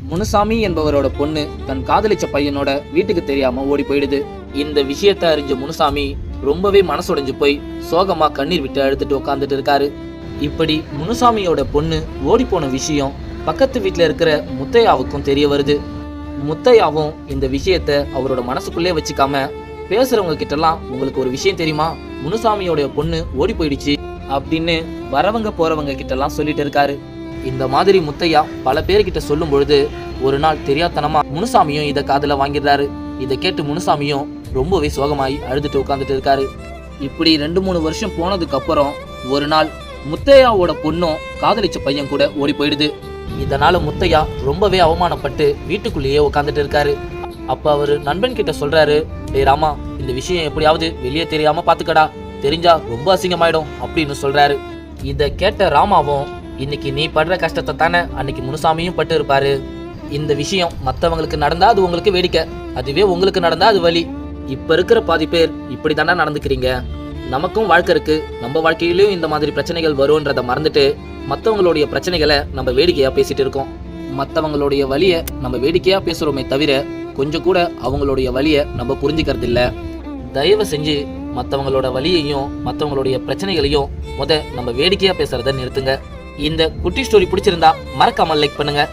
முனுசாமி என்பவரோட பொண்ணு தன் காதலிச்ச பையனோட வீட்டுக்கு தெரியாம ஓடி போயிடுது. இந்த விஷயத்த அறிஞ்ச முனுசாமி ரொம்பவே மனசுடைஞ்சு போய் சோகமா கண்ணீர் விட்டு அழுதுட்டு உட்காந்துட்டு இருக்காரு. இப்படி முனுசாமியோட பொண்ணு ஓடி போன விஷயம் பக்கத்து வீட்டுல இருக்கிற முத்தையாவுக்கும் தெரிய வருது. முத்தையாவும் இந்த விஷயத்த அவரோட மனசுக்குள்ளே வச்சுக்காம பேசுறவங்க கிட்டலாம், உங்களுக்கு ஒரு விஷயம் தெரியுமா, முனுசாமியோட பொண்ணு ஓடி போயிடுச்சு அப்படின்னு வரவங்க போறவங்க கிட்டலாம் சொல்லிட்டு இருக்காரு. இந்த மாதிரி முத்தையா பல பேர்கிட்ட சொல்லும் பொழுது ஒரு நாள் தெரியாதனமா முனுசாமியும் இதை காதுல வாங்கிடுறாரு. இதை கேட்டு முனுசாமியும் ரொம்பவே சோகமாயி அழுதுட்டு உட்காந்துட்டு இருக்காரு. இப்படி 2-3 வருஷம் போனதுக்கு அப்புறம் ஒரு நாள் முத்தையாவோட பொண்ணும் காதலிச்ச பையன் கூட ஓடி போயிடுது. இதனால முத்தையா ரொம்பவே அவமானப்பட்டு வீட்டுக்குள்ளேயே உட்காந்துட்டு இருக்காரு. அப்ப அவரு நண்பன் கிட்ட சொல்றாரு, டேய் ராமா, இந்த விஷயம் எப்படியாவது வெளியே தெரியாம பாத்துக்கடா, தெரிஞ்சா ரொம்ப அசிங்கமாயிடும் அப்படின்னு சொல்றாரு. இத கேட்ட ராமாவும், இன்னைக்கு நீ படுற கஷ்டத்தை தானே அன்னைக்கு முனுசாமியும் பட்டு இருப்பாரு. இந்த விஷயம் மற்றவங்களுக்கு நடந்தா அது உங்களுக்கு வேடிக்கை, அதுவே உங்களுக்கு நடந்தா அது வலி. இப்ப இருக்கிற பாதி பேர் இப்படி தானே நடந்துக்கிறீங்க. நமக்கும் வாழ்க்கை இருக்கு, நம்ம வாழ்க்கையிலயும் இந்த மாதிரி பிரச்சனைகள் வரும்ன்றத மறந்துட்டு மற்றவங்களுடைய பிரச்சனைகளை நம்ம வேடிக்கையா பேசிட்டு இருக்கோம். மற்றவங்களுடைய வலியை நம்ம வேடிக்கையா பேசுறோமே தவிர கொஞ்சம் கூட அவங்களுடைய வலியை நம்ம புரிஞ்சுக்கிறது இல்ல. தயவு செஞ்சு மற்றவங்களோட வலியையும் மற்றவங்களுடைய பிரச்சனைகளையும் நம்ம வேடிக்கையா பேசுறத நிறுத்துங்க. இந்த குட்டி ஸ்டோரி பிடிச்சிருந்தா மறக்காம லைக் பண்ணுங்க.